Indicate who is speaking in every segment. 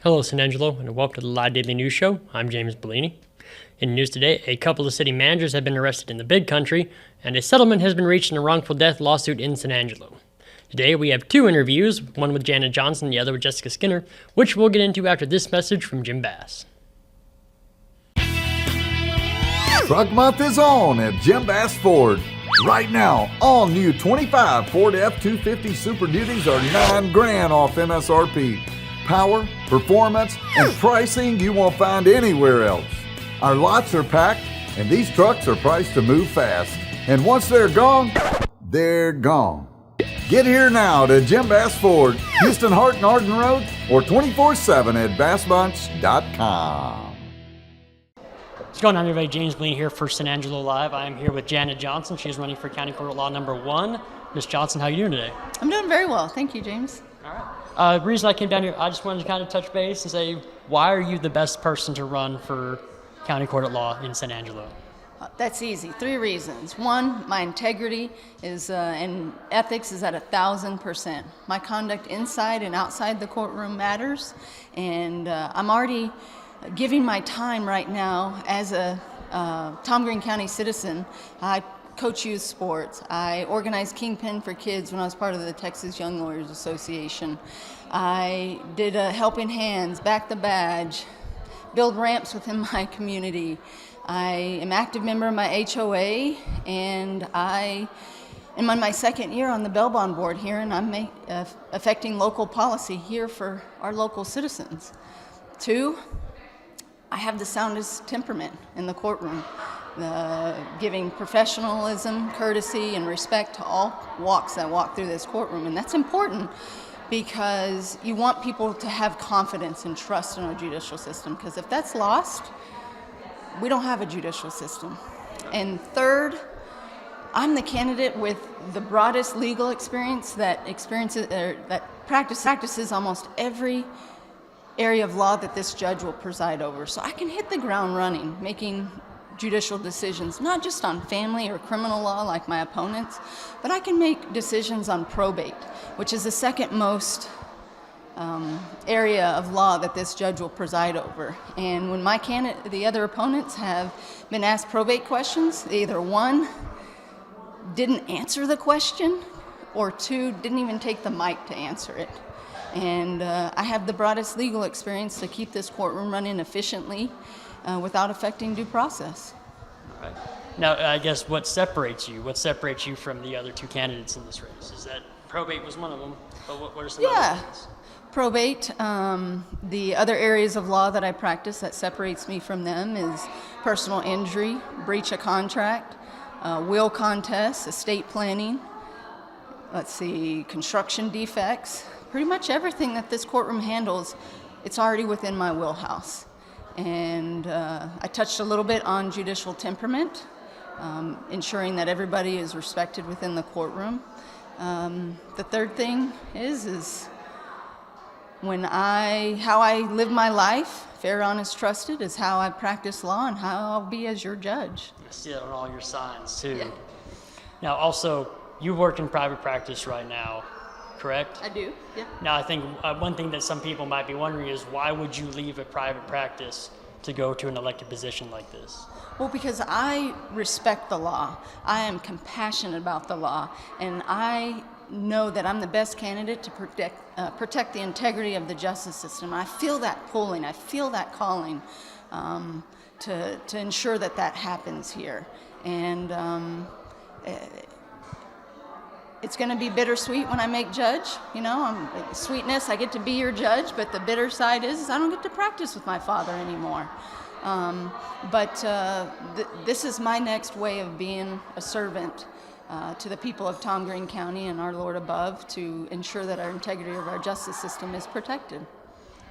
Speaker 1: Hello, San Angelo, and welcome to the Live Daily News Show. I'm James Bouligny. In news today, a couple of city managers have been arrested in the Big Country, and a settlement has been reached in a wrongful death lawsuit in San Angelo. Today, we have two interviews, one with Jana Johnson, the other with Jessica Skinner, which we'll get into after this message from Jim Bass.
Speaker 2: Truck Month is on at Jim Bass Ford. Right now, all new 25 Ford F-250 Super Duties are $9,000 off MSRP. Power, performance, and pricing you won't find anywhere else. Our lots are packed, and these trucks are priced to move fast. And once they're gone, they're gone. Get here now to Jim Bass Ford, Houston Hart and Arden Road, or 24/7 at bassbunch.com.
Speaker 1: What's going on, everybody? James Bouligny here for San Angelo Live. I am here with Jana Johnson. She's running for County Court Law number 1. Ms. Johnson, how are you doing today?
Speaker 3: I'm doing very well. Thank you, James.
Speaker 1: All right. The reason I came down here, I just wanted to kind of touch base and say, why are you the best person to run for County Court at Law in San Angelo?
Speaker 3: That's easy. 3 reasons. 1, my integrity is and ethics is at 1,000%. My conduct inside and outside the courtroom matters, and I'm already giving my time right now as a Tom Green County citizen. I coach youth sports. I organized Kingpin for Kids when I was part of the Texas Young Lawyers Association. I did a Helping Hands, Back the Badge, build ramps within my community. I am active member of my HOA, and I am on my 2nd year on the bail bond board here, and I'm affecting local policy here for our local citizens. 2, I have the soundest temperament in the courtroom, giving professionalism, courtesy, and respect to all walks that walk through this courtroom. And that's important because you want people to have confidence and trust in our judicial system, because if that's lost, we don't have a judicial system. And 3rd, I'm the candidate with the broadest legal experience that practices almost every area of law that this judge will preside over. So I can hit the ground running, making judicial decisions, not just on family or criminal law like my opponents, but I can make decisions on probate, which is the second most area of law that this judge will preside over. And when the other opponents have been asked probate questions, they either 1, didn't answer the question, or 2, didn't even take the mic to answer it. And I have the broadest legal experience to keep this courtroom running efficiently without affecting due process.
Speaker 1: All right. Now, I guess what separates you? What separates you from the other 2 candidates in this race? Is that probate was one of them, but what are some other things?
Speaker 3: Probate. The other areas of law that I practice that separates me from them is personal injury, breach of contract, will contests, estate planning, construction defects. Pretty much everything that this courtroom handles, it's already within my wheelhouse. And I touched a little bit on judicial temperament, ensuring that everybody is respected within the courtroom. The 3rd thing is how I live my life, fair, honest, trusted, is how I practice law and how I'll be as your judge.
Speaker 1: I see that on all your signs, too.
Speaker 3: Yeah.
Speaker 1: Now, also, you work in private practice right now, correct?
Speaker 3: I do, yeah.
Speaker 1: Now, I think one thing that some people might be wondering is, why would you leave a private practice to go to an elected position like this?
Speaker 3: Well, because I respect the law. I am compassionate about the law, and I know that I'm the best candidate to protect the integrity of the justice system. I feel that pulling, I feel that calling to ensure that happens here. And it's going to be bittersweet when I make judge. Sweetness, I get to be your judge, but the bitter side is I don't get to practice with my father anymore. This is my next way of being a servant to the people of Tom Green County and our Lord above, to ensure that our integrity of our justice system is protected.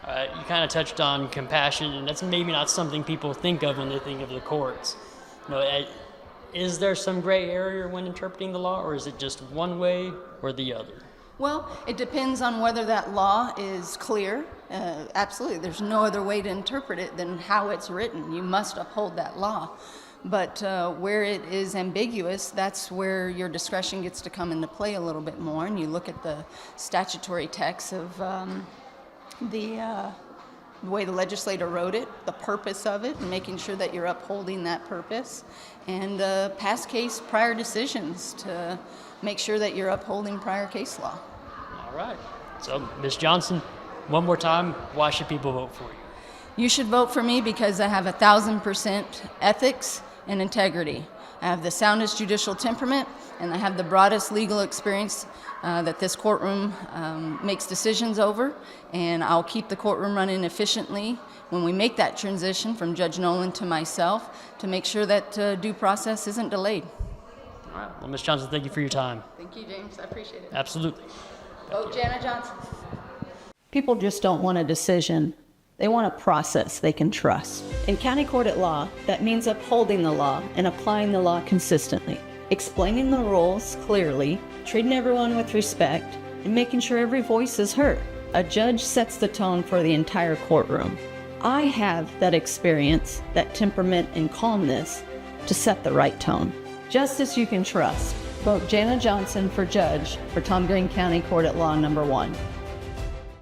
Speaker 1: You kind of touched on compassion, and that's maybe not something people think of when they think of the courts. Is there some gray area when interpreting the law, or is it just one way or the other?
Speaker 3: Well, it depends on whether that law is clear. Absolutely, there's no other way to interpret it than how it's written. You must uphold that law. But where it is ambiguous, that's where your discretion gets to come into play a little bit more, and you look at the statutory text of the the way the legislator wrote it, the purpose of it, and making sure that you're upholding that purpose, and past case prior decisions to make sure that you're upholding prior case law.
Speaker 1: All right. So, Ms. Johnson, one more time, why should people vote for you?
Speaker 3: You should vote for me because I have 1,000% ethics and integrity. I have the soundest judicial temperament, and I have the broadest legal experience that this courtroom makes decisions over, and I'll keep the courtroom running efficiently when we make that transition from Judge Nolan to myself to make sure that due process isn't delayed.
Speaker 1: All right. Well, Ms. Johnson, thank you for your time.
Speaker 3: Thank you, James. I appreciate it.
Speaker 1: Absolutely.
Speaker 3: Vote Jana Johnson.
Speaker 4: People just don't want a decision. They want a process they can trust. In county court at law, that means upholding the law and applying the law consistently, explaining the rules clearly, treating everyone with respect, and making sure every voice is heard. A judge sets the tone for the entire courtroom. I have that experience, that temperament and calmness to set the right tone. Justice you can trust. Vote Jana Johnson for judge for Tom Green County Court at Law number 1.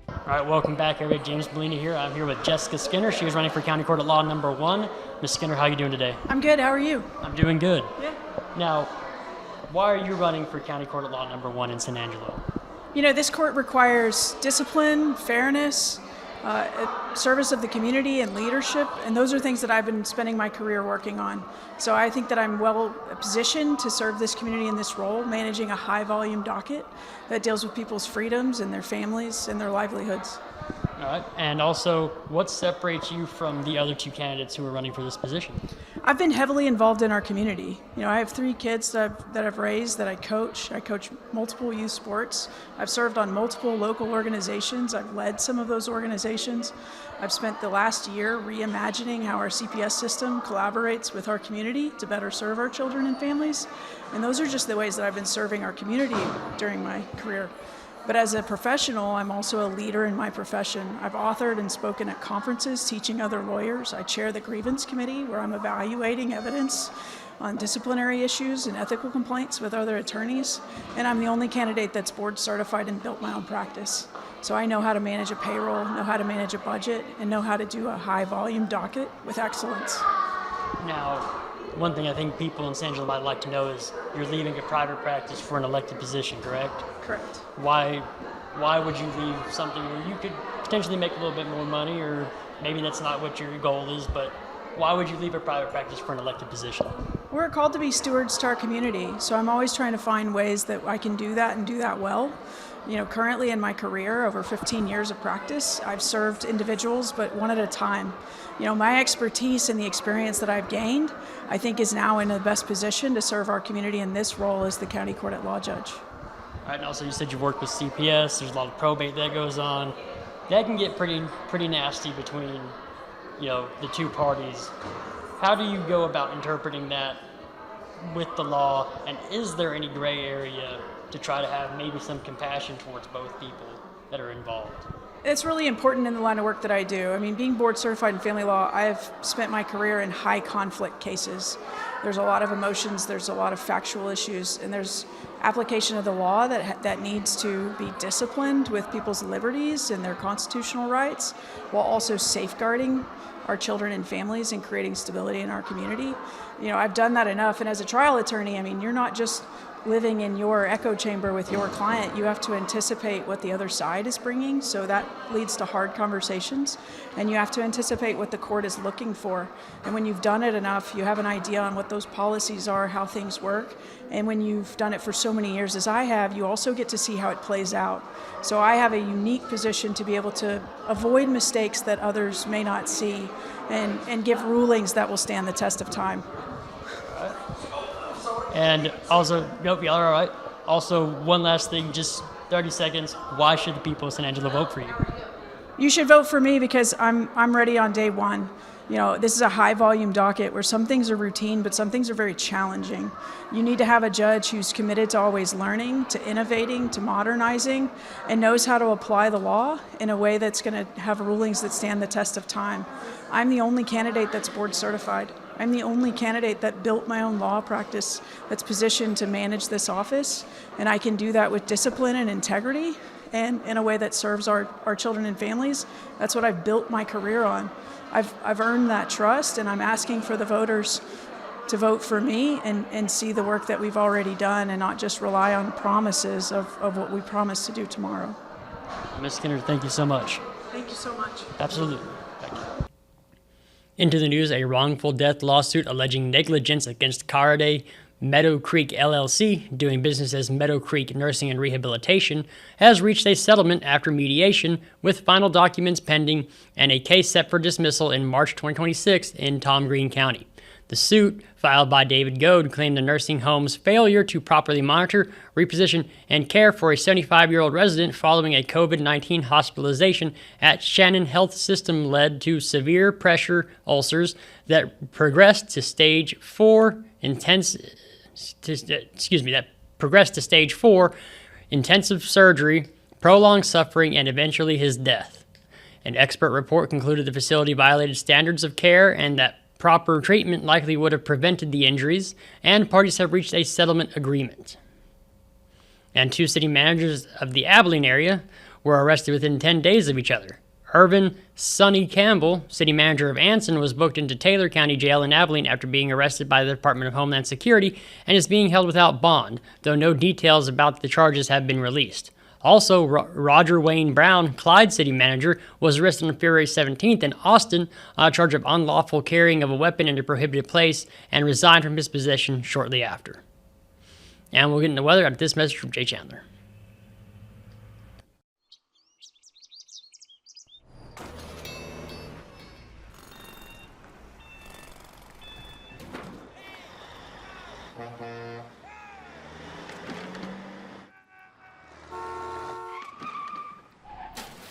Speaker 1: All right, welcome back, everybody. James Bouligny here. I'm here with Jessica Skinner. She is running for County Court at Law number 1. Ms. Skinner, how are you doing today?
Speaker 5: I'm good. How are you?
Speaker 1: I'm doing good.
Speaker 5: Yeah.
Speaker 1: Now, why are you running for County Court at Law number 1 in San Angelo?
Speaker 5: You know, this court requires discipline, fairness, service of the community, and leadership, and those are things that I've been spending my career working on. So I think that I'm well positioned to serve this community in this role, managing a high-volume docket that deals with people's freedoms and their families and their livelihoods.
Speaker 1: All right, and also, what separates you from the other 2 candidates who are running for this position?
Speaker 5: I've been heavily involved in our community. You know, I have 3 kids that I've raised, that I coach. I coach multiple youth sports. I've served on multiple local organizations. I've led some of those organizations. I've spent the last year reimagining how our CPS system collaborates with our community to better serve our children and families. And those are just the ways that I've been serving our community during my career. But as a professional, I'm also a leader in my profession. I've authored and spoken at conferences teaching other lawyers. I chair the grievance committee where I'm evaluating evidence on disciplinary issues and ethical complaints with other attorneys. And I'm the only candidate that's board certified and built my own practice. So I know how to manage a payroll, know how to manage a budget, and know how to do a high volume docket with excellence.
Speaker 1: Now, one thing I think people in San Angelo might like to know is you're leaving a private practice for an elected position, correct?
Speaker 5: Correct.
Speaker 1: Why would you leave something where you could potentially make a little bit more money, or maybe that's not what your goal is, but why would you leave a private practice for an elected position?
Speaker 5: We're called to be stewards to our community, so I'm always trying to find ways that I can do that and do that well. You know, currently in my career, over 15 years of practice, I've served individuals, but one at a time. You know, my expertise and the experience that I've gained, I think is now in the best position to serve our community in this role as the county court at law judge.
Speaker 1: All right, and also you said you work with CPS, there's a lot of probate that goes on. That can get pretty nasty between, you know, the 2 parties. How do you go about interpreting that with the law, and is there any gray area to try to have maybe some compassion towards both people that are involved?
Speaker 5: It's really important in the line of work that I do. I mean, being board certified in family law, I have spent my career in high conflict cases. There's a lot of emotions, there's a lot of factual issues, and there's application of the law that needs to be disciplined with people's liberties and their constitutional rights, while also safeguarding our children and families and creating stability in our community. You know, I've done that enough, and as a trial attorney, I mean, you're not just living in your echo chamber with your client. You have to anticipate what the other side is bringing, so that leads to hard conversations, and you have to anticipate what the court is looking for. And when you've done it enough, you have an idea on what those policies are, how things work, and when you've done it for so many years as I have, you also get to see how it plays out. So I have a unique position to be able to avoid mistakes that others may not see, and give rulings that will stand the test of time.
Speaker 1: And also, nope, y'all are all right. Also, one last thing, just 30 seconds. Why should the people of San Angelo vote for you?
Speaker 5: You should vote for me because I'm ready on day one. You know, this is a high volume docket where some things are routine, but some things are very challenging. You need to have a judge who's committed to always learning, to innovating, to modernizing, and knows how to apply the law in a way that's going to have rulings that stand the test of time. I'm the only candidate that's board certified. I'm the only candidate that built my own law practice that's positioned to manage this office, and I can do that with discipline and integrity and in a way that serves our children and families. That's what I've built my career on. I've earned that trust, and I'm asking for the voters to vote for me and see the work that we've already done and not just rely on promises of what we promise to do tomorrow.
Speaker 1: Ms. Skinner, thank you so much.
Speaker 5: Thank you so much.
Speaker 1: Absolutely. Thank you. Into the news, a wrongful death lawsuit alleging negligence against Carade Meadow Creek LLC, doing business as Meadow Creek Nursing and Rehabilitation, has reached a settlement after mediation, with final documents pending and a case set for dismissal in March 2026 in Tom Green County. The suit, filed by David Goad, claimed the nursing home's failure to properly monitor, reposition, and care for a 75-year-old resident following a COVID-19 hospitalization at Shannon Health System led to severe pressure ulcers that progressed to stage 4 intensive surgery, prolonged suffering, and eventually his death. An expert report concluded the facility violated standards of care and that proper treatment likely would have prevented the injuries, and parties have reached a settlement agreement. And 2 city managers of the Abilene area were arrested within 10 days of each other. Irvin Sonny Campbell, city manager of Anson, was booked into Taylor County Jail in Abilene after being arrested by the Department of Homeland Security and is being held without bond, though no details about the charges have been released. Also, Roger Wayne Brown, Clyde city manager, was arrested on February 17th in Austin on a charge of unlawful carrying of a weapon in a prohibited place and resigned from his position shortly after. And we'll get into weather after this message from Jay Chandler.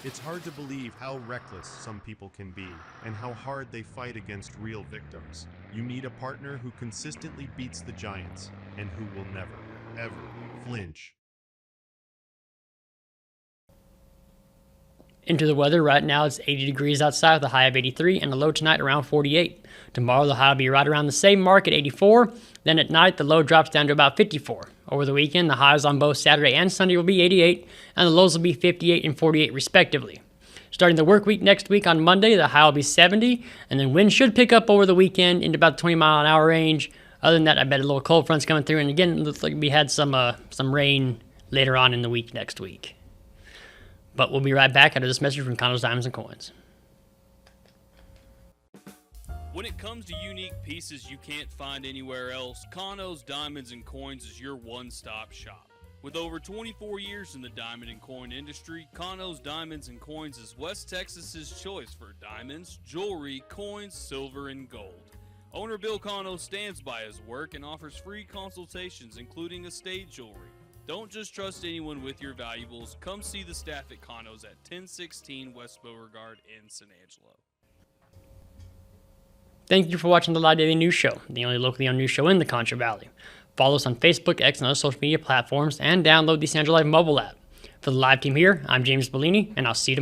Speaker 6: It's hard to believe how reckless some people can be and how hard they fight against real victims. You need a partner who consistently beats the giants and who will never, ever flinch.
Speaker 1: Into the weather, right now it's 80 degrees outside with a high of 83 and a low tonight around 48. Tomorrow the high will be right around the same mark at 84. Then at night the low drops down to about 54. Over the weekend the highs on both Saturday and Sunday will be 88 and the lows will be 58 and 48 respectively. Starting the work week next week on Monday, the high will be 70 and then winds should pick up over the weekend into about the 20-mile-an-hour range. Other than that, I bet a little cold front's coming through, and again, it looks like we had some rain later on in the week next week. But we'll be right back after this message from Condos, Diamonds, and Coins.
Speaker 7: When it comes to unique pieces you can't find anywhere else, Condos, Diamonds, and Coins is your one-stop shop. With over 24 years in the diamond and coin industry, Condos, Diamonds, and Coins is West Texas's choice for diamonds, jewelry, coins, silver, and gold. Owner Bill Cano stands by his work and offers free consultations, including estate jewelry. Don't just trust anyone with your valuables. Come see the staff at Cano's at 1016 West Beauregard in San Angelo.
Speaker 1: Thank you for watching the Live Daily News Show, the only locally owned news show in the Contra Valley. Follow us on Facebook, X, and other social media platforms, and download the San Angelo Live mobile app. For the live team here, I'm James Bouligny, and I'll see you tomorrow.